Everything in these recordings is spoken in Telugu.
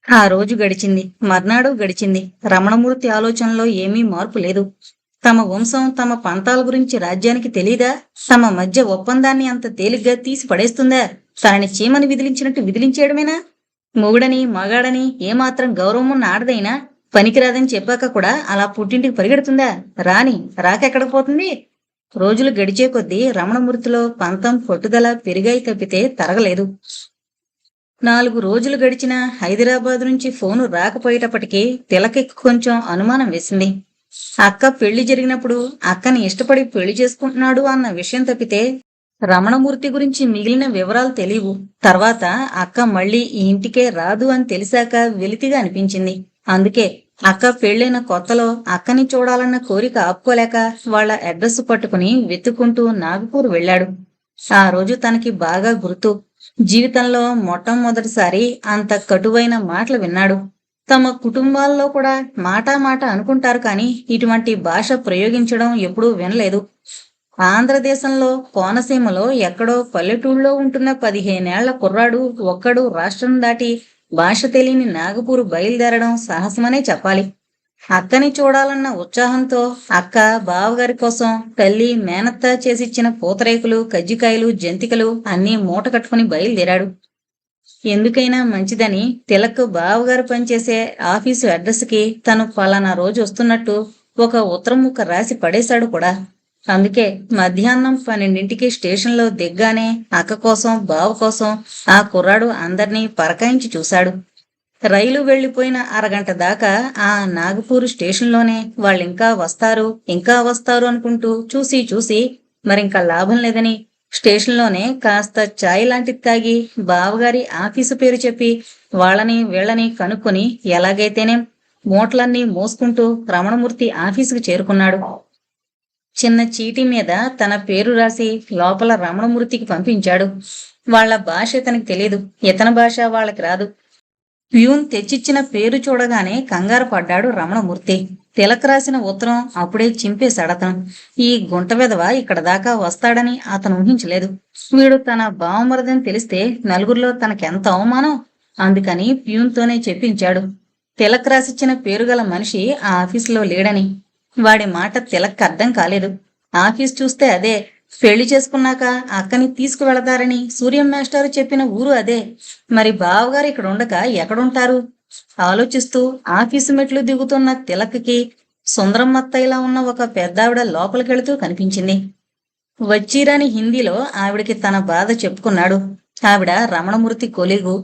ఆ రోజు గడిచింది. మర్నాడు గడిచింది. రమణమూర్తి ఆలోచనలో ఏమీ మార్పు లేదు. తమ వంశం, తమ పంతాల గురించి రాజ్యానికి తెలీదా? తమ మధ్య ఒప్పందాన్ని అంత తేలిగ్గా తీసి పడేస్తుందా? తనని చీమని విదిలించినట్టు విదిలించేయడమేనా? మొగుడని, మగాడని ఏమాత్రం గౌరవమున్న ఆడదైనా పనికిరాదని చెప్పాక కూడా అలా పుట్టింటికి పరిగెడుతుందా? రాని, రాకెక్కడికి పోతుంది? రోజులు గడిచే కొద్దీ రమణమూర్తిలో పంతం, పట్టుదల పెరిగాయి తప్పితే తరగలేదు. 4 రోజులు గడిచినా హైదరాబాద్ నుంచి ఫోను రాకపోయేటప్పటికీ తిలకకి కొంచెం అనుమానం వేసింది. అక్క పెళ్లి జరిగినప్పుడు అక్కని ఇష్టపడి పెళ్లి చేసుకుంటున్నాడు అన్న విషయం తప్పితే రమణమూర్తి గురించి మిగిలిన వివరాలు తెలియవు. తర్వాత అక్క మళ్ళీ ఈ ఇంటికే రాదు అని తెలిసాక వెలితిగా అనిపించింది. అందుకే అక్క పెళ్ళైన కొత్తలో అక్కని చూడాలన్న కోరిక ఆపుకోలేక వాళ్ళ అడ్రస్ పట్టుకుని వెతుక్కుంటూ నాగపూర్ వెళ్ళాడు. ఆ రోజు తనకి బాగా గుర్తు. జీవితంలో మొట్టమొదటిసారి అంత కటువైన మాటలు విన్నాడు. తమ కుటుంబాల్లో కూడా మాటా మాట అనుకుంటారు కానీ ఇటువంటి భాష ప్రయోగించడం ఎప్పుడూ వినలేదు. ఆంధ్రదేశంలో కోనసీమలో ఎక్కడో పల్లెటూళ్ళలో ఉంటున్న 15 ఏళ్ల కుర్రాడు ఒక్కడు రాష్ట్రం దాటి భాష తెలియని నాగపూర్ బయలుదేరడం సాహసమనే చెప్పాలి. అక్కని చూడాలన్న ఉత్సాహంతో అక్క, బావగారి కోసం తల్లి, మేనత్త చేసిచ్చిన పూతరేకులు, కజ్జికాయలు, జంతికలు అన్నీ మూట కట్టుకుని బయలుదేరాడు. ఎందుకైనా మంచిదని తిలక్ బావగారు పనిచేసే ఆఫీసు అడ్రస్కి తను పలానా రోజు వస్తున్నట్టు ఒక ఉత్తరం ముక్క రాసి పడేశాడు కూడా. అందుకే మధ్యాహ్నం 12ంటికి స్టేషన్లో దిగ్గానే అక్క కోసం, బావ కోసం ఆ కుర్రాడు అందర్నీ పరకాయించి చూశాడు. రైలు వెళ్లిపోయిన అరగంట దాకా ఆ నాగపూర్ స్టేషన్లోనే వాళ్ళింకా వస్తారు, ఇంకా వస్తారు అనుకుంటూ చూసి చూసి మరింక లాభం లేదని స్టేషన్లోనే కాస్త చాయ్ లాంటిది తాగి బావగారి ఆఫీసు పేరు చెప్పి వాళ్ళని వీళ్ళని కనుక్కొని ఎలాగైతేనేం మూటలన్నీ మోసుకుంటూ రమణమూర్తి ఆఫీసుకు చేరుకున్నాడు. చిన్న చీటీ మీద తన పేరు రాసి లోపల రమణమూర్తికి పంపించాడు. వాళ్ళ భాష ఇతనికి తెలియదు, ఇతని భాష వాళ్ళకి రాదు. ప్యూన్ తెచ్చిచ్చిన పేరు చూడగానే కంగారు పడ్డాడు రమణమూర్తి. తిలక్ రాసిన ఉత్తరం అప్పుడే చింపేశాడతను. ఈ గుంట వెధవ ఇక్కడ దాకా వస్తాడని అతను ఊహించలేదు. వీడు తన బావమరదని తెలిస్తే నలుగురిలో తనకెంత అవమానం. అందుకని ప్యూన్తోనే చెప్పించాడు. తిలక్ రాసిచ్చిన పేరుగల మనిషి ఆ ఆఫీసులో లేడని. వాడి మాట తిలక్ అర్థం కాలేదు. ఆఫీస్ చూస్తే అదే. పెళ్లి చేసుకున్నాక అక్కని తీసుకువెళతారని సూర్యం మాస్టారు చెప్పిన ఊరు అదే. మరి బావగారు ఇక్కడ ఉండక ఎక్కడుంటారు? ఆలోచిస్తూ ఆఫీసు మెట్లు దిగుతున్న తిలక్కి సుందరమ్మత్తయ్యలా ఉన్న ఒక పెద్దావిడ లోపలికెళుతూ కనిపించింది. వచ్చిరాని హిందీలో ఆవిడికి తన బాధ చెప్పుకున్నాడు. ఆవిడ రమణమూర్తి కొలీగు.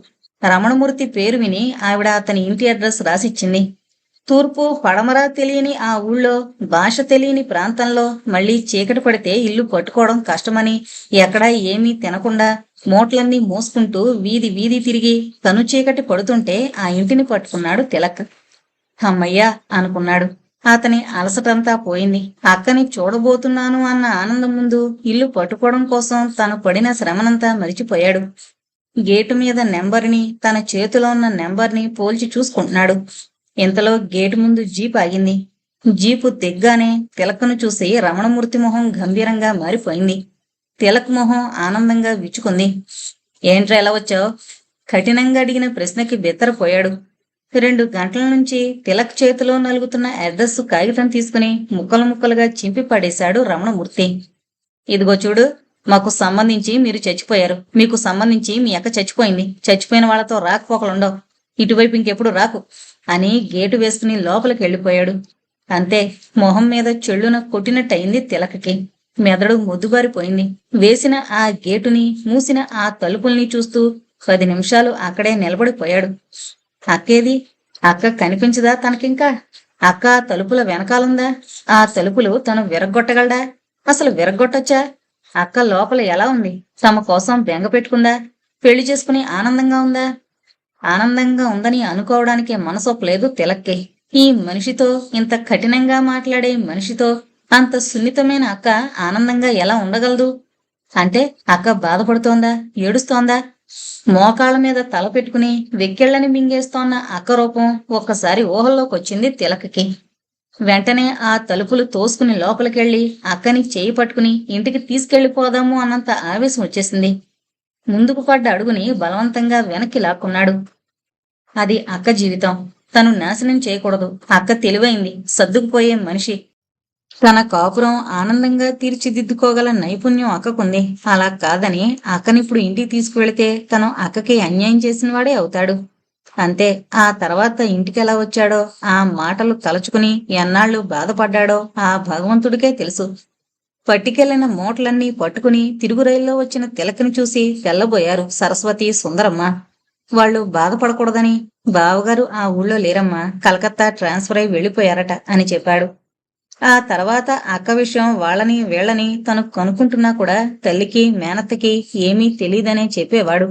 రమణమూర్తి పేరు విని ఆవిడ అతని ఇంటి అడ్రస్ రాసిచ్చింది. తూర్పు పడమర తెలియని ఆ ఊళ్ళో, భాష తెలియని ప్రాంతంలో మళ్ళీ చీకటి పడితే ఇల్లు పట్టుకోవడం కష్టమని ఎక్కడా ఏమీ తినకుండా మూటలన్నీ మోసుకుంటూ వీధి వీధి తిరిగి తను చీకటి పడుతుంటే ఆ ఇంటిని పట్టుకున్నాడు తిలక్. అమ్మయ్యా అనుకున్నాడు. అతని అలసటంతా పోయింది. అక్కని చూడబోతున్నాను అన్న ఆనందం ముందు ఇల్లు పట్టుకోవడం కోసం తను పడిన శ్రమనంతా మరిచిపోయాడు. గేటు మీద నెంబర్ని, తన చేతిలో ఉన్న నెంబర్ని పోల్చి చూసుకుంటున్నాడు. ఇంతలో గేటు ముందు జీప్ ఆగింది. జీపు దిగ్గానే తిలక్ను చూసి రమణమూర్తి మొహం గంభీరంగా మారిపోయింది. తిలక్ మొహం ఆనందంగా విచ్చుకుంది. ఏంట్రా ఎలా వచ్చావు? కఠినంగా అడిగిన ప్రశ్నకి బెత్తరపోయాడు. 2 గంటల నుంచి తిలక్ చేతిలో నలుగుతున్న అడ్రస్ కాగితం తీసుకుని ముక్కలు ముక్కలుగా చింపి పడేశాడు రమణమూర్తి. ఇదిగో చూడు, మాకు సంబంధించి మీరు చచ్చిపోయారు, మీకు సంబంధించి మీ అక్క చచ్చిపోయింది, చచ్చిపోయిన వాళ్లతో రాకపోకలుండవు, ఇటువైపు ఇంకెప్పుడు రాకు అని గేటు వేసుకుని లోపలికి వెళ్ళిపోయాడు. అంతే, మొహం మీద చెళ్ళున కొట్టినట్టయింది తిలకకి. మెదడు మొద్దుబారిపోయింది. వేసిన ఆ గేటుని, మూసిన ఆ తలుపుల్ని చూస్తూ 10 నిమిషాలు అక్కడే నిలబడిపోయాడు. అక్కేది? అక్క కనిపించదా తనకింకా? అక్క తలుపుల వెనకాలుందా? ఆ తలుపులు తను విరగ్గొట్టగలడా? అసలు విరగ్గొట్టొచ్చా? అక్క లోపల ఎలా ఉంది? తమ కోసం బెంగ పెట్టుకుందా? పెళ్లి చేసుకుని ఆనందంగా ఉందా? ఆనందంగా ఉందని అనుకోవడానికే మనసొప్పలేదు తిలక్కి. ఈ మనిషితో, ఇంత కఠినంగా మాట్లాడే మనిషితో అంత సున్నితమైన అక్క ఆనందంగా ఎలా ఉండగలదు? అంటే అక్క బాధపడుతోందా? ఏడుస్తోందా? మోకాళ్ళ మీద తల పెట్టుకుని వెక్కిళ్ళని మింగేస్తోన్న అక్క రూపం ఒక్కసారి ఊహల్లోకొచ్చింది తిలకకి. వెంటనే ఆ తలుపులు తోసుకుని లోపలికెళ్ళి అక్కని చేయి పట్టుకుని ఇంటికి తీసుకెళ్లిపోదాము అన్నంత ఆవేశం వచ్చేసింది. ముందుకు పడ్డ అడుగుని బలవంతంగా వెనక్కి లాక్కున్నాడు. అది అక్క జీవితం. తను నాశనం చేయకూడదు. అక్క తెలివైంది, సర్దుకుపోయే మనిషి. తన కాపురం ఆనందంగా తీర్చిదిద్దుకోగల నైపుణ్యం అక్కకుంది. అలా కాదని అక్కనిప్పుడు ఇంటికి తీసుకువెళితే తను అక్కకి అన్యాయం చేసిన వాడే అవుతాడు. అంతే. ఆ తర్వాత ఇంటికెలా వచ్చాడో, ఆ మాటలు తలుచుకుని ఎన్నాళ్ళు బాధపడ్డాడో ఆ భగవంతుడికే తెలుసు. పట్టుకెళ్లిన మూటలన్నీ పట్టుకుని తిరుగు రైల్లో వచ్చిన తిలకని చూసి తెల్లబోయారు సరస్వతి, సుందరమ్మ. వాళ్ళు బాధపడకూడదని బావగారు ఆ ఊళ్ళో లేరమ్మా, కలకత్తా ట్రాన్స్ఫర్ అయి వెళ్ళిపోయారట అని చెప్పాడు. ఆ తర్వాత అక్క విషయం వాళ్ళని వీళ్ళని తను కనుక్కుంటున్నా కూడా తల్లికి మేనత్తకి ఏమీ తెలీదనే చెప్పేవాడు.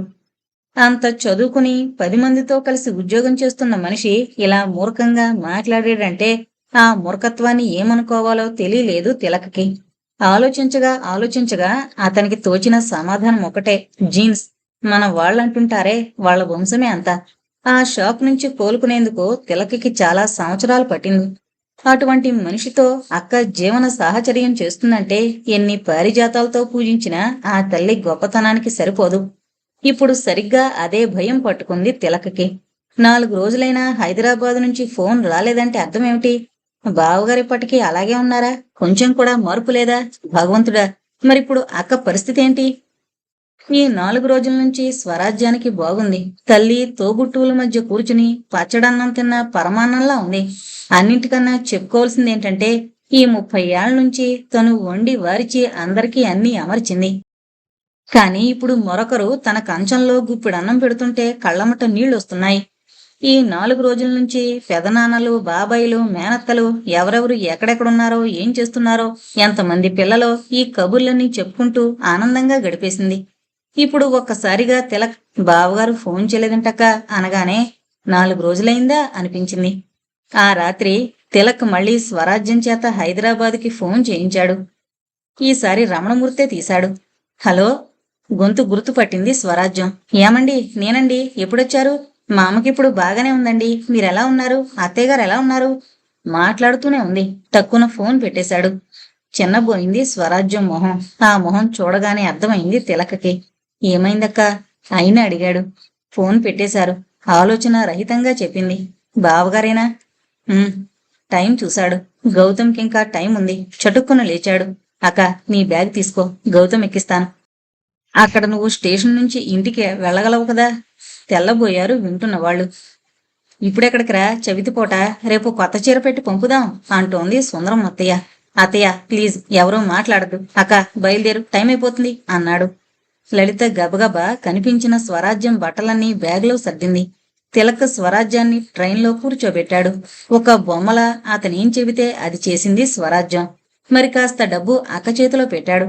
అంత చదువుకుని 10 మందితో కలిసి ఉద్యోగం చేస్తున్న మనిషి ఇలా మూర్ఖంగా మాట్లాడాడంటే ఆ మూర్ఖత్వాన్ని ఏమనుకోవాలో తెలియలేదు తిలకకి. ఆలోచించగా ఆలోచించగా అతనికి తోచిన సమాధానం ఒకటే: జీన్స్. మన వాళ్ళంటుంటారే, వాళ్ళ వంశమే అంతా. ఆ షాక్ నుంచి కోలుకునేందుకు తిలకకి చాలా సంవత్సరాలు పట్టింది. అటువంటి మనిషితో అక్క జీవన సాహచర్యం చేస్తుందంటే ఎన్ని పారిజాతాలతో పూజించినా ఆ తల్లి గొప్పతనానికి సరిపోదు. ఇప్పుడు సరిగ్గా అదే భయం పట్టుకుంది తిలకకి. 4 రోజులైనా హైదరాబాదు నుంచి ఫోన్ రాలేదంటే అర్థమేమిటి? బావగారిప్పటికీ అలాగే ఉన్నారా? కొంచెం కూడా మార్పు లేదా? భగవంతుడా! మరిప్పుడు అక్క పరిస్థితి ఏంటి? ఈ 4 రోజుల నుంచి స్వరాజ్యానికి బాగుంది. తల్లి తోబుట్టువుల మధ్య కూర్చుని పచ్చడన్నం తిన్న పరమాన్నంలా ఉంది. అన్నింటికన్నా చెప్పుకోవాల్సిందేంటంటే ఈ 30 ఏళ్ల నుంచి తను వండి వారిచి అందరికీ అన్నీ అమర్చింది. కానీ ఇప్పుడు మరొకరు తన కంచంలో గుప్పెడన్నం పెడుతుంటే కళ్ళమట నీళ్లొస్తున్నాయి. ఈ 4 రోజుల నుంచి పెదనాన్నలు, బాబాయిలు, మేనత్తలు ఎవరెవరు ఎక్కడెక్కడున్నారో, ఏం చేస్తున్నారో, ఎంతమంది పిల్లలో ఈ కబుర్లన్నీ చెప్పుకుంటూ ఆనందంగా గడిపేసింది. ఇప్పుడు ఒక్కసారిగా తిలక్ బావగారు ఫోన్ చేయలేదంటక్క అనగానే 4 రోజులైందా అనిపించింది. ఆ రాత్రి తిలక్ మళ్ళీ స్వరాజ్యం చేత హైదరాబాదుకి ఫోన్ చేయించాడు. ఈసారి రమణమూర్తే తీశాడు. హలో. గొంతు గుర్తుపట్టింది స్వరాజ్యం. ఏమండి, నేనండి. ఎప్పుడొచ్చారు? మా అమ్మకిప్పుడు బాగానే ఉందండి. మీరెలా ఉన్నారు? అత్తయ్యగారు ఎలా ఉన్నారు? మాట్లాడుతూనే ఉంది. టక్కున ఫోన్ పెట్టేశాడు. చిన్నబోయింది స్వరాజ్యం మొహం. ఆ మొహం చూడగానే అర్థమైంది తిలకకి. ఏమైందక్కా? అయినా అడిగాడు. ఫోన్ పెట్టేశారు. ఆలోచన రహితంగా చెప్పింది. బావగారేనా? "ఉమ్." టైం చూశాడు. గౌతమ్కింకా టైం ఉంది. చటుక్కున లేచాడు. అక్క, నీ బ్యాగ్ తీసుకో, గౌతమ్ ఎక్కిస్తాను. అక్కడ నువ్వు స్టేషన్ నుంచి ఇంటికి వెళ్ళగలవు కదా? తెల్లబోయారు వింటున్నవాళ్ళు. ఇప్పుడెక్కడికిరా చవితిపూట, రేపు కొత్త చీర పెట్టి పంపుదాం అంటోంది సుందరం అత్తయ్య. అత్తయ్య ప్లీజ్, ఎవరూ మాట్లాడద్దు. అక్క బయలుదేరు, టైం అయిపోతుంది అన్నాడు. లలిత గబగబా కనిపించిన స్వరాజ్యం బట్టలన్నీ బ్యాగులో సర్దింది. తిలక్ స్వరాజ్యాన్ని ట్రైన్లో కూర్చోబెట్టాడు. ఒక బొమ్మలా అతనేం చెబితే అది చేసింది స్వరాజ్యం. మరి కాస్త డబ్బు అక్క చేతిలో పెట్టాడు.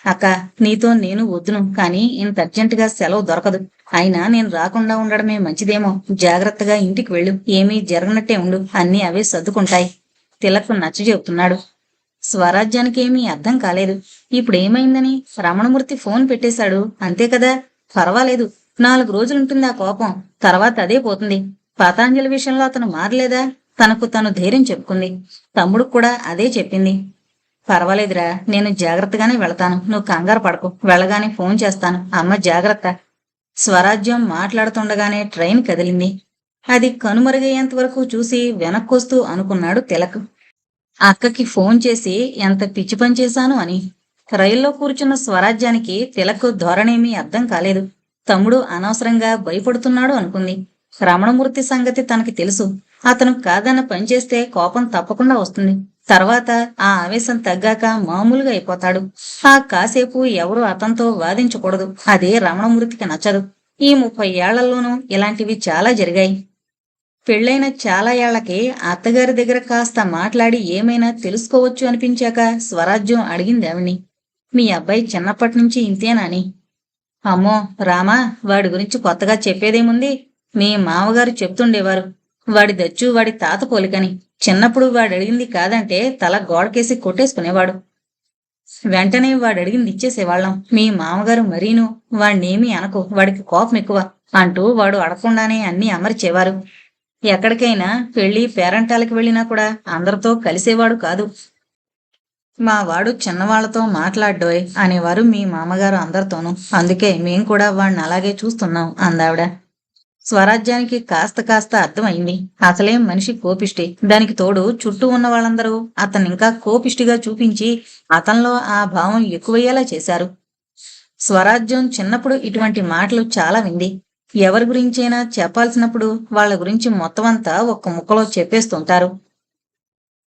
అక్క, నీతో నేను వద్దును, కానీ ఇంత అర్జెంటుగా సెలవు దొరకదు. అయినా నేను రాకుండా ఉండడమే మంచిదేమో. జాగ్రత్తగా ఇంటికి వెళ్ళు. ఏమీ జరగనట్టే ఉండు. అన్నీ అవే సర్దుకుంటాయి. తిలక్ నచ్చ చెబుతున్నాడు. స్వరాజ్యానికి ఏమీ అర్థం కాలేదు. ఇప్పుడేమైందని? రమణమూర్తి ఫోన్ పెట్టేశాడు, అంతే కదా. పర్వాలేదు. 4 రోజులుంటుంది ఆ కోపం. తర్వాత అదే పోతుంది. పతాంజలి విషయంలో అతను మారలేదా? తనకు తను ధైర్యం చెప్పుకుంది. తమ్ముడు కూడా అదే చెప్పింది. పర్వాలేదురా, నేను జాగ్రత్తగానే వెళతాను. నువ్వు కంగారు పడకు. వెళ్ళగానే ఫోన్ చేస్తాను. అమ్మ జాగ్రత్త. స్వరాజ్యం మాట్లాడుతుండగానే ట్రైన్ కదిలింది. అది కనుమరుగయ్యేంత వరకు చూసి వెనక్కొస్తూ అనుకున్నాడు తిలక్. అక్కకి ఫోన్ చేసి ఎంత పిచ్చి పని చేశాను అని. రైల్లో కూర్చున్న స్వరాజ్యానికి తిలక్ ధోరణేమీ అర్థం కాలేదు. తమ్ముడు అనవసరంగా భయపడుతున్నాడు అనుకుంది. రమణమూర్తి సంగతి తనకి తెలుసు. అతను కాదన్న పనిచేస్తే కోపం తప్పకుండా వస్తుంది. తర్వాత ఆ ఆవేశం తగ్గాక మామూలుగా అయిపోతాడు. ఆ కాసేపు ఎవరూ అతనితో వాదించకూడదు. అదే రమణమూర్తికి నచ్చదు. ఈ 30 ఏళ్లలోనూ ఇలాంటివి చాలా జరిగాయి. పెళ్ళైన చాలా ఏళ్లకి అత్తగారి దగ్గర కాస్త మాట్లాడి ఏమైనా తెలుసుకోవచ్చు అనిపించాక స్వరాజ్యం అడిగింది ఆవిడ్ని. మీ అబ్బాయి చిన్నప్పటి నుంచి ఇంతేనా అని. అమ్మో రామా, వాడి గురించి కొత్తగా చెప్పేదేముంది? మీ మామగారు చెప్తుండేవారు. వాడి దచ్చు వాడి తాత పోలికని. చిన్నప్పుడు వాడడిగింది కాదంటే తల గోడకేసి కొట్టేసుకునేవాడు. వెంటనే వాడడిగింది ఇచ్చేసేవాళ్ళం. మీ మామగారు మరీను, వాణ్ణేమీ అనకు, వాడికి కోపం ఎక్కువ అంటూ వాడు అడగకుండానే అన్నీ అమర్చేవారు. ఎక్కడికైనా పెళ్లి పేరంటాలకి వెళ్ళినా కూడా అందరితో కలిసేవాడు కాదు. మా వాడు చిన్నవాళ్లతో మాట్లాడ్డోయ్ అనేవారు మీ మామగారు అందరితోనూ. అందుకే మేం కూడా వాణ్ణి అలాగే చూస్తున్నాం అందావిడ. స్వరాజ్యానికి కాస్త కాస్త అర్థమైంది. అసలేం మనిషి కోపిష్టి. దానికి తోడు చుట్టూ ఉన్న వాళ్ళందరూ అతన్నింకా కోపిష్టిగా చూపించి అతనిలో ఆ భావం ఎక్కువయ్యేలా చేశారు. స్వరాజ్యం చిన్నప్పుడు ఇటువంటి మాటలు చాలా వింది. ఎవరి గురించైనా చెప్పాల్సినప్పుడు వాళ్ళ గురించి మొత్తమంతా ఒక్క ముక్కలో చెప్పేస్తుంటారు.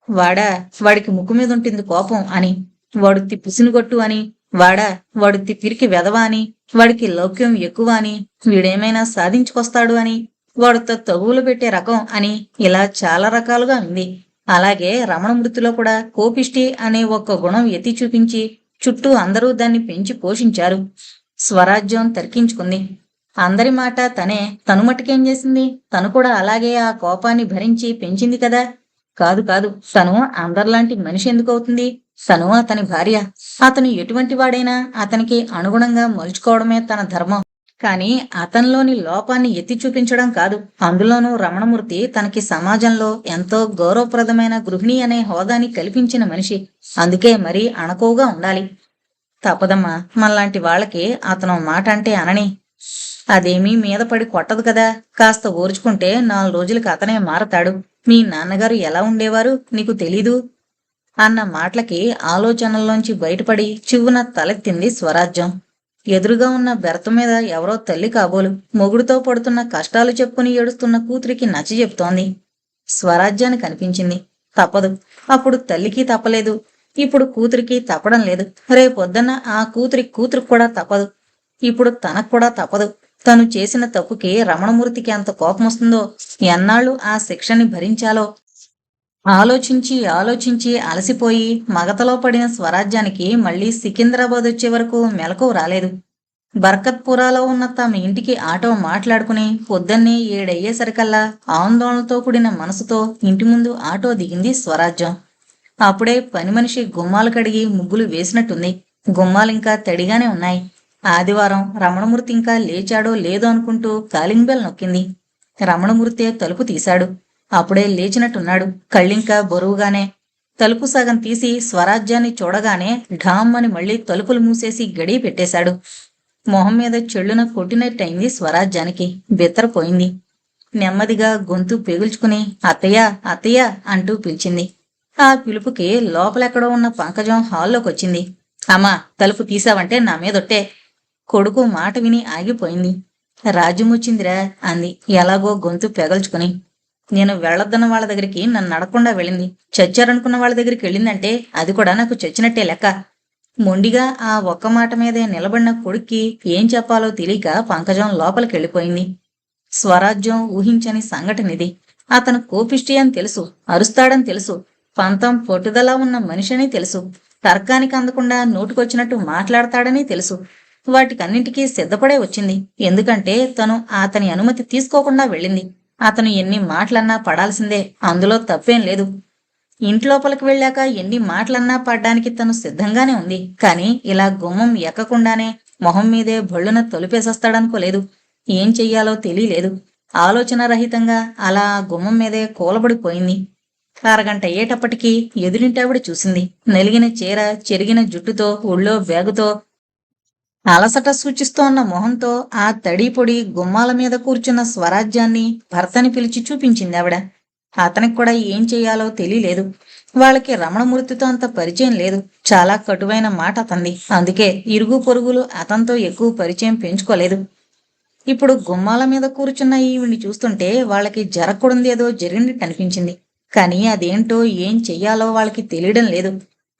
వాడా, వాడికి ముక్కు మీద ఉంటుంది కోపం అని, వాడుత్తి పిసినుగొట్టు అని, వాడా, వాడుత్తి పిరికి వెధవ అని, వాడికి లౌక్యం ఎక్కువ అని, వీడేమైనా సాధించుకొస్తాడు అని, వాడుతో తగువులు పెట్టే రకం అని, ఇలా చాలా రకాలుగా ఉంది. అలాగే రమణమూర్తిలో కూడా కోపిష్టి అనే ఒక్క గుణం ఎత్తి చూపించి చుట్టూ అందరూ దాన్ని పెంచి పోషించారు. స్వరాజ్యం తర్కించుకుంది. అందరి మాట తనే, తను మట్టుకేం చేసింది? తను కూడా అలాగే ఆ కోపాన్ని భరించి పెంచింది కదా. కాదు కాదు, తను అందరిలాంటి మనిషి ఎందుకు అవుతుంది? తను అతని భార్య. అతను ఎటువంటి వాడైనా అతనికి అనుగుణంగా మలుచుకోవడమే తన ధర్మం. కాని అతనిలోని లోపాన్ని ఎత్తి చూపించడం కాదు. అందులోనూ రమణమూర్తి తనకి సమాజంలో ఎంతో గౌరవప్రదమైన గృహిణి అనే హోదాని కల్పించిన మనిషి. అందుకే మరీ అణకువగా ఉండాలి. తప్పదమ్మా, మనలాంటి వాళ్ళకి అతను మాట అంటే అనని. అదేమీ మీద పడి కొట్టదు కదా. కాస్త ఓర్చుకుంటే 4 రోజులకి అతనే మారతాడు. మీ నాన్నగారు ఎలా ఉండేవారు నీకు తెలీదు అన్న మాటలకి ఆలోచనల్లోంచి బయటపడి చివ్వున తలెత్తింది స్వరాజ్యం. ఎదురుగా ఉన్న బెర్త మీద ఎవరో తల్లి కాబోలు మొగుడుతో పడుతున్న కష్టాలు చెప్పుకుని ఏడుస్తున్న కూతురికి నచ్చ చెప్తోంది. స్వరాజ్యానికి కనిపించింది, తప్పదు. అప్పుడు తల్లికి తప్పలేదు, ఇప్పుడు కూతురికి తప్పడం లేదు. రేపొద్దన్న ఆ కూతురికి కూడా తప్పదు. ఇప్పుడు తనకు కూడా తప్పదు. తను చేసిన తప్పుకి రమణమూర్తికి ఎంత కోపం వస్తుందో, ఎన్నాళ్ళు ఆ శిక్షని భరించాలో ఆలోచించి ఆలోచించి అలసిపోయి మగతలో పడిన స్వరాజ్యానికి మళ్లీ సికింద్రాబాద్ వచ్చే వరకు మెలకువ రాలేదు. బర్కత్పురాలో ఉన్న తమ ఇంటికి ఆటో మాట్లాడుకుని పొద్దున్నే 7 అయ్యేసరికల్లా ఆందోళనతో కూడిన మనసుతో ఇంటి ముందు ఆటో దిగింది స్వరాజ్యం. అప్పుడే పని మనిషి గుమ్మాలు కడిగి ముగ్గులు వేసినట్టుంది. గుమ్మాలింకా తడిగానే ఉన్నాయి. ఆదివారం. రమణమూర్తి ఇంకా లేచాడో లేదో అనుకుంటూ కాలింగ్ బెల్ నొక్కింది. రమణమూర్తే తలుపు తీశాడు. అప్పుడే లేచినట్టున్నాడు, కళ్ళింకా బరువుగానే. తలుపు సగం తీసి స్వరాజ్యాన్ని చూడగానే ఢామ్మని మళ్లీ తలుపులు మూసేసి గడియ పెట్టేశాడు. మొహం మీద చెళ్ళున కొట్టినట్టయింది స్వరాజ్యానికి. బెత్తరపోయింది. నెమ్మదిగా గొంతు పెగుల్చుకుని అత్తయ్య అత్తయ్య అంటూ పిలిచింది. ఆ పిలుపుకి లోపలెక్కడో ఉన్న పంకజం హాల్లోకొచ్చింది. అమ్మా, తలుపు తీసావంటే నా మీదొట్టే. కొడుకు మాట విని ఆగిపోయింది. రాజ్యమొచ్చిందిరా అంది ఎలాగో గొంతు పెగల్చుకుని. నేను వెళ్లొద్దన్న వాళ్ళ దగ్గరికి నన్ను నడకుండా వెళ్ళింది. చచ్చారనుకున్న వాళ్ళ దగ్గరికి వెళ్ళిందంటే అది కూడా నాకు చచ్చినట్టే లెక్క. మొండిగా ఆ ఒక్క మాట మీదే నిలబడిన కొడుక్కి ఏం చెప్పాలో తెలియక పంకజం లోపలికెళ్ళిపోయింది. స్వరాజ్యం ఊహించని సంఘటనిది. అతను కోపిష్టి అని తెలుసు, అరుస్తాడని తెలుసు, పంతం పట్టుదలా ఉన్న మనిషిని తెలుసు, తర్కానికి అందకుండా నోటుకొచ్చినట్టు మాట్లాడతాడని తెలుసు. వాటికన్నింటికీ సిద్ధపడే వచ్చింది. ఎందుకంటే తను అతని అనుమతి తీసుకోకుండా వెళ్ళింది. అతను ఎన్ని మాటలన్నా పడాల్సిందే, అందులో తప్పేం లేదు. ఇంట్లోపలికి వెళ్ళాక ఎన్ని మాటలన్నా పడ్డానికి తను సిద్ధంగానే ఉంది. కాని ఇలా గుమ్మం ఎక్కకుండానే మొహం మీదే భళ్ళున తొలిపేసొస్తాడనుకోలేదు. ఏం చెయ్యాలో తెలియలేదు. ఆలోచన రహితంగా అలా గుమ్మం మీదే కూలబడిపోయింది. అరగంట అయ్యేటప్పటికీ ఎదురింటావిడ చూసింది. నలిగిన చీర, చెరిగిన జుట్టుతో, ఒళ్ళో బ్యాగుతో, అలసట సూచిస్తోన్న మొహంతో ఆ తడి పొడి గుమ్మాల మీద కూర్చున్న స్వరాజ్యాన్ని భర్తని పిలిచి చూపించింది ఆవిడ. అతనికి కూడా ఏం చెయ్యాలో తెలియలేదు. వాళ్ళకి రమణమూర్తితో అంత పరిచయం లేదు. చాలా కటువైన మాట అతంది. అందుకే ఇరుగు పొరుగులు అతనితో ఎక్కువ పరిచయం పెంచుకోలేదు. ఇప్పుడు గుమ్మాల మీద కూర్చున్న ఈవిని చూస్తుంటే వాళ్ళకి జరగకూడదేదో జరిగినట్టు అనిపించింది. కానీ అదేంటో ఏం చెయ్యాలో వాళ్ళకి తెలియడం లేదు.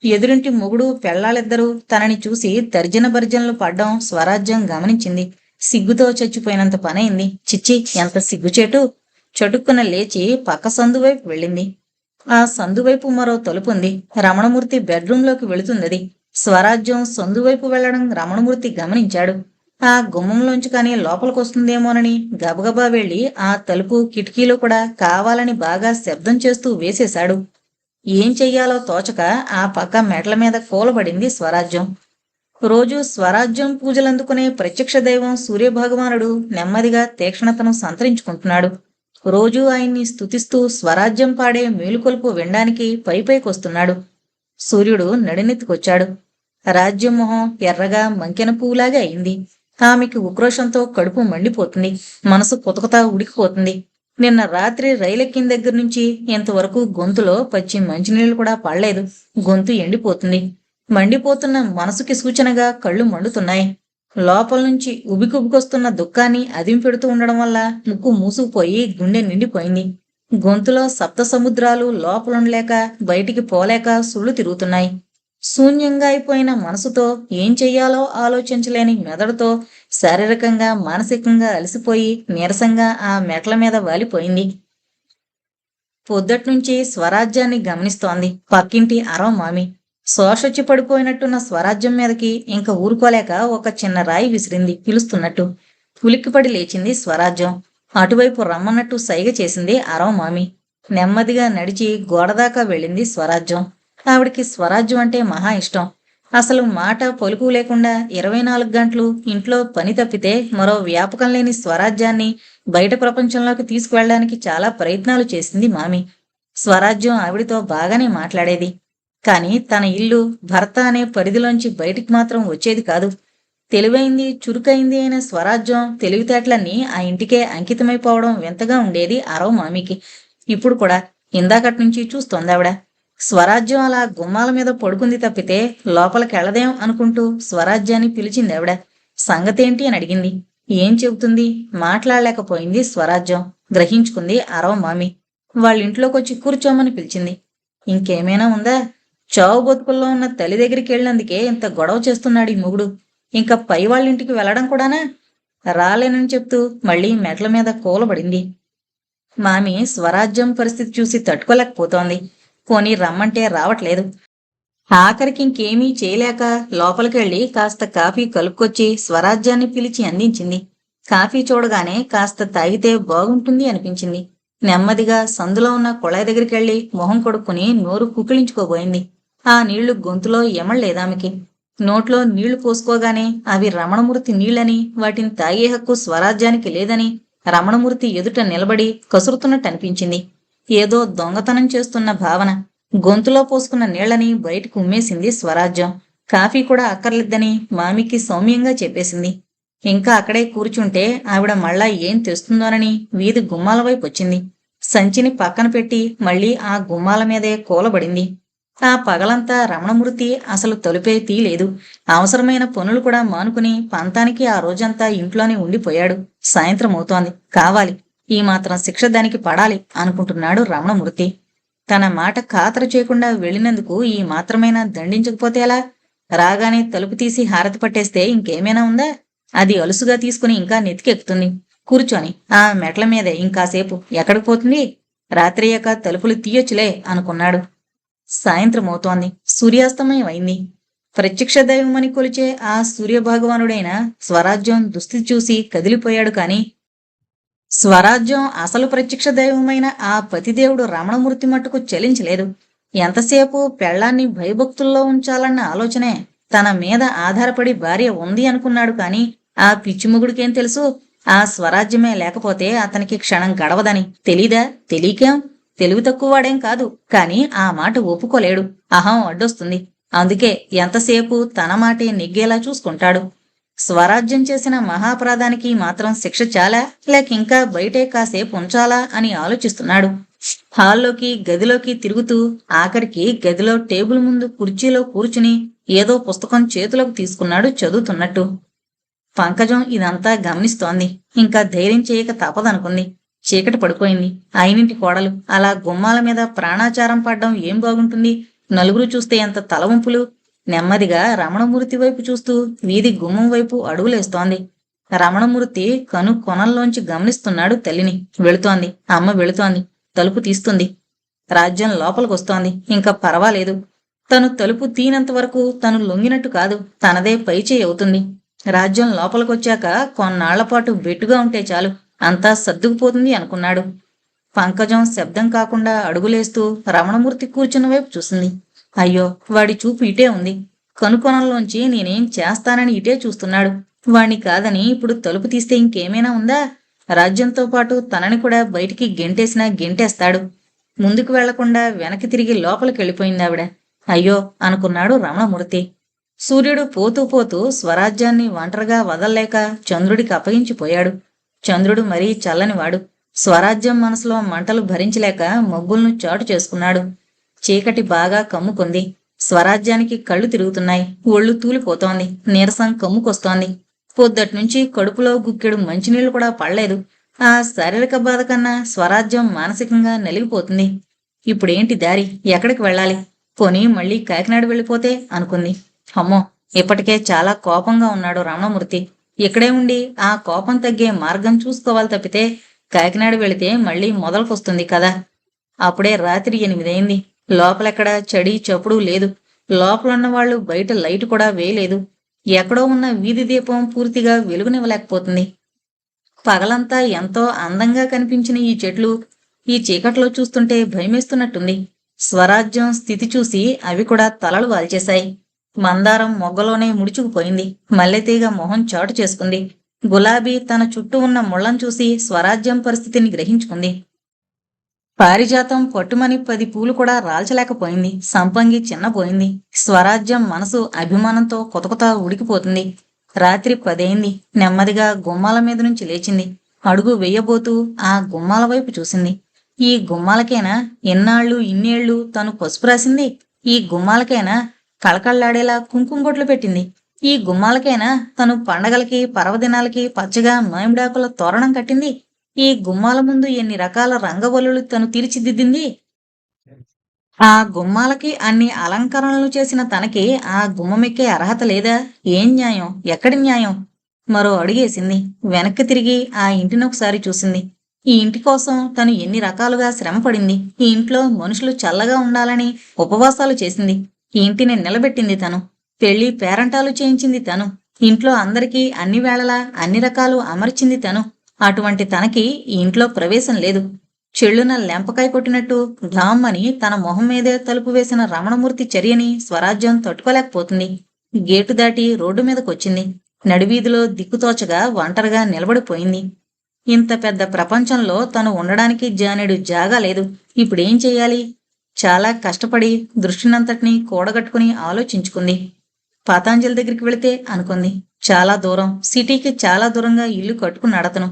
ఎదురింటి మొగుడు పెళ్లాళ్ళిద్దరూ తనని చూసి తర్జన భర్జనలు పడ్డం స్వరాజ్యం గమనించింది. సిగ్గుతో చచ్చిపోయినంత పనైంది. చిచ్చి, ఎంత సిగ్గుచేటు. చటుక్కున లేచి పక్క సందువైపు వెళ్ళింది. ఆ సందువైపు మరో తలుపుంది. రమణమూర్తి బెడ్రూంలోకి వెళుతుందది. స్వరాజ్యం సందువైపు వెళ్లడం రమణమూర్తి గమనించాడు. ఆ గుమ్మంలోంచి కానీ లోపలికొస్తుందేమోనని గబగబా వెళ్లి ఆ తలుపు కిటికీలు కూడా కావాలని బాగా శబ్దం చేస్తూ వేసేశాడు. ఏం చెయ్యాలో తోచక ఆ పక్క మెట్ల మీద కూలబడింది స్వరాజ్యం. రోజు స్వరాజ్యం పూజలందుకునే ప్రత్యక్ష దైవం సూర్యభగవానుడు నెమ్మదిగా తీక్షణతను సంతరించుకుంటున్నాడు. రోజూ ఆయన్ని స్తుతిస్తూ స్వరాజ్యం పాడే మేలుకొలుపు వినడానికి పైపైకొస్తున్నాడు. సూర్యుడు నడినెత్తుకొచ్చాడు. రాజ్యం మొహం ఎర్రగా మంకెన పువ్వులాగా అయింది. ఆమెకి ఉక్రోషంతో కడుపు మండిపోతుంది. మనసు కుతకుతా ఉడికిపోతుంది. నిన్న రాత్రి రైలెక్కిన దగ్గర నుంచి ఇంతవరకు గొంతులో పచ్చి మంచినీళ్లు కూడా పడలేదు. గొంతు ఎండిపోతుంది. మండిపోతున్న మనసుకి సూచనగా కళ్ళు మండుతున్నాయి. లోపల నుంచి ఉబికుబికొస్తున్న దుఃఖాన్ని అదింపెడుతూ ఉండడం వల్ల ముక్కు మూసుకుపోయి గుండె నిండిపోయింది. గొంతులో సప్త సముద్రాలు లోపలుండలేక బయటికి పోలేక సుళ్ళు తిరుగుతున్నాయి. శూన్యంగా అయిపోయిన మనసుతో ఏం చెయ్యాలో ఆలోచించలేని మెదడుతో శారీరకంగా మానసికంగా అలసిపోయి నీరసంగా ఆ మెట్ల మీద వాలిపోయింది. పొద్దట్నుంచి స్వరాజ్యాన్ని గమనిస్తోంది పక్కింటి అరవ మామి. శోషొచ్చి పడిపోయినట్టున్న స్వరాజ్యం మీదకి ఇంక ఊరుకోలేక ఒక చిన్న రాయి విసిరింది పిలుస్తున్నట్టు. ఉలిక్కిపడి లేచింది స్వరాజ్యం. అటువైపు రమ్మన్నట్టు సైగ చేసింది అరవ మామి. నెమ్మదిగా నడిచి గోడదాకా వెళ్ళింది స్వరాజ్యం. ఆవిడికి స్వరాజ్యం అంటే మహా ఇష్టం. అసలు మాట పలుకు లేకుండా 24 గంటలు ఇంట్లో పని తప్పితే మరో వ్యాపకం లేని స్వరాజ్యాన్ని బయట ప్రపంచంలోకి తీసుకువెళ్ళడానికి చాలా ప్రయత్నాలు చేసింది మామి. స్వరాజ్యం ఆవిడితో బాగానే మాట్లాడేది. కాని తన ఇల్లు, భర్త అనే పరిధిలోంచి బయటికి మాత్రం వచ్చేది కాదు. తెలివైంది, చురుకైంది అయిన స్వరాజ్యం తెలివితేటలన్నీ ఆ ఇంటికే అంకితమైపోవడం వింతగా ఉండేది అరవ మామికి. ఇప్పుడు కూడా ఇందాకట్నుంచి చూస్తోందావిడ. స్వరాజ్యం అలా గుమ్మాల మీద పడుకుంది తప్పితే లోపలికెళ్లదేం అనుకుంటూ స్వరాజ్యాన్ని పిలిచింది ఆవిడ. సంగతేంటి అని అడిగింది. ఏం చెబుతుంది? మాట్లాడలేకపోయింది స్వరాజ్యం. గ్రహించుకుంది అరవ మామి. వాళ్ళింట్లోకొచ్చి కూర్చోమని పిలిచింది. ఇంకేమైనా ఉందా? చావు బతుకుల్లో ఉన్న తల్లి దగ్గరికి వెళ్ళినందుకే ఇంత గొడవ చేస్తున్నాడు ఈ మొగుడు. ఇంకా పై వాళ్ళింటికి వెళ్లడం కూడానా? రాలేనని చెప్తూ మళ్ళీ మెట్ల మీద కూలబడింది. మామి స్వరాజ్యం పరిస్థితి చూసి తట్టుకోలేకపోతోంది. పోనీ రమ్మంటే రావట్లేదు. ఆఖరికి ఇంకేమీ చేయలేక లోపలికెళ్ళి కాస్త కాఫీ కలుపుకొచ్చి స్వరాజ్యాన్ని పిలిచి అందించింది. కాఫీ చూడగానే కాస్త తాగితే బాగుంటుంది అనిపించింది. నెమ్మదిగా సందులో ఉన్న కుళాయి దగ్గరికెళ్ళి మొహం కొడుక్కుని నోరు కుకిలించుకోబోయింది. ఆ నీళ్లు గొంతులో ఎమళ్లేదామెకి. నోట్లో నీళ్లు పోసుకోగానే అవి రమణమూర్తి నీళ్లని, వాటిని తాగే హక్కు స్వరాజ్యానికి లేదని రమణమూర్తి ఎదుట నిలబడి కసురుతున్నట్టనిపించింది. ఏదో దొంగతనం చేస్తున్న భావన. గొంతులో పోసుకున్న నీళ్లని బయటకు ఉమ్మేసింది స్వరాజ్యం. కాఫీ కూడా అక్కర్లేద్దని మామికి సౌమ్యంగా చెప్పేసింది. ఇంకా అక్కడే కూర్చుంటే ఆవిడ మళ్ళా ఏం తెస్తుందోనని వీధి గుమ్మాల వైపు వచ్చింది. సంచిని పక్కన పెట్టి మళ్ళీ ఆ గుమ్మాల మీదే కూలబడింది. ఆ పగలంతా రమణమూర్తి అసలు తలుపే తీయలేదు. అవసరమైన పనులు కూడా మానుకుని పంతానికి ఆ రోజంతా ఇంట్లోనే ఉండిపోయాడు. సాయంత్రం అవుతోంది. కావాలి, ఈ మాత్రం శిక్ష దానికి పడాలి అనుకుంటున్నాడు రమణమూర్తి. తన మాట ఖాతరు చేయకుండా వెళ్ళినందుకు ఈ మాత్రమైనా దండించకపోతే ఎలా? రాగానే తలుపు తీసి హారతి పట్టేస్తే ఇంకేమైనా ఉందా? అది అలుసుగా తీసుకుని ఇంకా నెత్తికెక్కుతుంది. కూర్చొని ఆ మెట్ల మీదే ఇంకాసేపు ఎక్కడికి పోతుంది? రాత్రయ్యాక తలుపులు తీయొచ్చులే అనుకున్నాడు. సాయంత్రం అవుతోంది. సూర్యాస్తమయం అయింది. ప్రత్యక్ష దైవమని కొలిచే ఆ సూర్యభగవానుడైన స్వరాజ్యం దుస్థితి చూసి కదిలిపోయాడు. కాని స్వరాజ్యం అసలు ప్రత్యక్ష దైవమైన ఆ పతిదేవుడు రమణమూర్తి మట్టుకు చలించలేదు. ఎంతసేపు పెళ్లాన్ని భయభక్తుల్లో ఉంచాలన్న ఆలోచనే. తన మీద ఆధారపడి భార్య ఉంది అనుకున్నాడు. కాని ఆ పిచ్చిముగుడికేం తెలుసు? ఆ స్వరాజ్యమే లేకపోతే అతనికి క్షణం గడవదని. తెలీదా? తెలియకేం? తెలివి తక్కువవాడేం కాదు. కాని ఆ మాట ఒప్పుకోలేడు. అహం అడ్డొస్తుంది. అందుకే ఎంతసేపు తన మాటే నెగ్గేలా చూసుకుంటాడు. స్వరాజ్యం చేసిన మహాపరాధానికి మాత్రం శిక్ష చాలా, లేక ఇంకా బయటే కాసేపు ఉంచాలా అని ఆలోచిస్తున్నాడు. హాల్లోకి గదిలోకి తిరుగుతూ ఆఖరికి గదిలో టేబుల్ ముందు కుర్చీలో కూర్చుని ఏదో పుస్తకం చేతిలోకి తీసుకున్నాడు చదువుతున్నట్టు. పంకజం ఇదంతా గమనిస్తోంది. ఇంకా ధైర్యం చేయక తప్పదనుకుంది. చీకటి పడిపోయింది. అయినింటి కోడలు అలా గుమ్మాల మీద ప్రాణాచారం పడ్డం ఏం బాగుంటుంది? నలుగురు చూస్తే ఎంత తలవంపులు. నెమ్మదిగా రమణమూర్తి వైపు చూస్తూ వీధి గుమ్మం వైపు అడుగులేస్తోంది. రమణమూర్తి కను కొనల్లోంచి గమనిస్తున్నాడు తల్లిని. వెళుతోంది, అమ్మ వెళుతోంది. తలుపు తీస్తుంది. రాజ్యం లోపలికొస్తోంది. ఇంకా పర్వాలేదు. తను తలుపు తీనంత వరకు తను లొంగినట్టు కాదు. తనదే పైచేయి అవుతుంది. రాజ్యం లోపలికొచ్చాక కొన్నాళ్లపాటు బెట్టుగా ఉంటే చాలు, అంతా సర్దుకుపోతుంది అనుకున్నాడు. పంకజం శబ్దం కాకుండా అడుగులేస్తూ రమణమూర్తి కూర్చున్న వైపు చూసింది. అయ్యో, వాడి చూపు ఇటే ఉంది. కనుకొనల్లోంచి నేనేం చేస్తానని ఇటే చూస్తున్నాడు. వాణ్ణి కాదని ఇప్పుడు తలుపు తీస్తే ఇంకేమైనా ఉందా? రాజ్యంతో పాటు తనని కూడా బయటికి గెంటేసినా గెంటేస్తాడు. ముందుకు వెళ్లకుండా వెనక్కి తిరిగి లోపలికి వెళ్ళిపోయింది ఆవిడ. అయ్యో అనుకున్నాడు రమణమూర్తి. సూర్యుడు పోతూ పోతూ స్వరాజ్యాన్ని ఒంటరిగా వదల్లేక చంద్రుడికి అప్పగించిపోయాడు. చంద్రుడు మరీ చల్లనివాడు. స్వరాజ్యం మనసులో మంటలు భరించలేక మబ్బుల్ను చాటు చేసుకున్నాడు. చీకటి బాగా కమ్ముకుంది. స్వరాజ్యానికి కళ్ళు తిరుగుతున్నాయి. ఒళ్ళు తూలిపోతోంది. నీరసం కమ్ముకొస్తోంది. పొద్దట్నుంచి కడుపులో గుక్కెడు మంచినీళ్లు కూడా పడలేదు. ఆ శారీరక బాధ కన్నా స్వరాజ్యం మానసికంగా నలిగిపోతుంది. ఇప్పుడేంటి దారి? ఎక్కడికి వెళ్ళాలి? పోనీ మళ్ళీ కాకినాడ వెళ్ళిపోతే అనుకుంది. అమ్మో, ఇప్పటికే చాలా కోపంగా ఉన్నాడు రమణమూర్తి. ఇక్కడే ఉండి ఆ కోపం తగ్గే మార్గం చూసుకోవాలి తప్పితే కాకినాడ వెళితే మళ్ళీ మొదలుకొస్తుంది కదా. అప్పుడే రాత్రి 8 అయింది. లోపలెక్కడా చడి చప్పుడు లేదు. లోపలున్న వాళ్ళు బయట లైటు కూడా వేయలేదు. ఎక్కడో ఉన్న వీధి దీపం పూర్తిగా వెలుగునివ్వలేకపోతుంది. పగలంతా ఎంతో అందంగా కనిపించిన ఈ చెట్లు ఈ చీకట్లో చూస్తుంటే భయమేస్తున్నట్టుంది. స్వరాజ్యం స్థితి చూసి అవి కూడా తలలు వాల్చేశాయి. మందారం మొగ్గలోనే ముడుచుకుపోయింది. మల్లెతీగ మొహం చాటు చేసుకుంది. గులాబీ తన చుట్టూ ఉన్న ముళ్లను చూసి స్వరాజ్యం పరిస్థితిని గ్రహించుకుంది. పారిజాతం పట్టుమని 10 పూలు కూడా రాల్చలేకపోయింది. సంపంగి చిన్నపోయింది. స్వరాజ్యం మనసు అభిమానంతో కొతకొత ఉడికిపోతుంది. రాత్రి 10 అయింది. నెమ్మదిగా గుమ్మాల మీద నుంచి లేచింది. అడుగు వెయ్యబోతూ ఆ గుమ్మాల వైపు చూసింది. ఈ గుమ్మాలకేనా ఎన్నాళ్ళు ఇన్నేళ్లు తను పసుపు రాసింది? ఈ గుమ్మాలకేనా కళకళ్లాడేలా కుంకుమబొట్లు పెట్టింది? ఈ గుమ్మాలకేనా తను పండగలకి పర్వదినాలకి పచ్చగా మామిడాకుల తోరణం కట్టింది? ఈ గుమ్మాల ముందు ఎన్ని రకాల రంగవల్లులు తను తీర్చిదిద్దింది? ఆ గుమ్మాలకి అన్ని అలంకరణలు చేసిన తనకి ఆ గుమ్మమెక్కే అర్హత లేదా? ఏం న్యాయం? ఎక్కడి న్యాయం? మరో అడుగేసింది. వెనక్కి తిరిగి ఆ ఇంటినొకసారి చూసింది. ఈ ఇంటి కోసం తను ఎన్ని రకాలుగా శ్రమపడింది. ఈ ఇంట్లో మనుషులు చల్లగా ఉండాలని ఉపవాసాలు చేసింది. ఈ ఇంటిని నిలబెట్టింది తను. పెళ్లి పేరంటాలు చేయించింది తను. ఇంట్లో అందరికీ అన్ని వేళలా అన్ని రకాలు అమర్చింది తను. అటువంటి తనకి ఈ ఇంట్లో ప్రవేశం లేదు. చెళ్ళున లెంపకాయ కొట్టినట్టు ఢామ్మని తన మొహం మీదే తలుపు వేసిన రమణమూర్తి చర్యని స్వరాజ్యం తట్టుకోలేకపోతుంది. గేటు దాటి రోడ్డు మీదకొచ్చింది. నడివీధిలో దిక్కుతోచగా ఒంటరిగా నిలబడిపోయింది. ఇంత పెద్ద ప్రపంచంలో తను ఉండడానికి జానెడు జాగా లేదు. ఇప్పుడేం చెయ్యాలి? చాలా కష్టపడి దృష్టినంతటినీ కూడగట్టుకుని ఆలోచించుకుంది. పతాంజలి దగ్గరికి వెళితే అనుకుంది. చాలా దూరం. సిటీకి చాలా దూరంగా ఇల్లు కట్టుకున్నాడతను.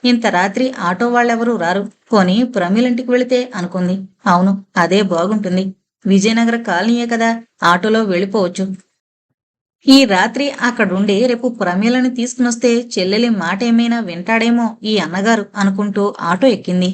ఇంత రాత్రి ఆటో వాళ్ళెవరూ రారు. పోనీ ప్రమీలింటికి వెళితే అనుకుంది. అవును, అదే బాగుంటుంది. విజయనగర కాలనీయే కదా, ఆటోలో వెళ్ళిపోవచ్చు. ఈ రాత్రి అక్కడుండి రేపు ప్రమీలని తీసుకునొస్తే చెల్లెలి మాట ఏమైనా వింటాడేమో ఈ అన్నగారు అనుకుంటూ ఆటో ఎక్కింది.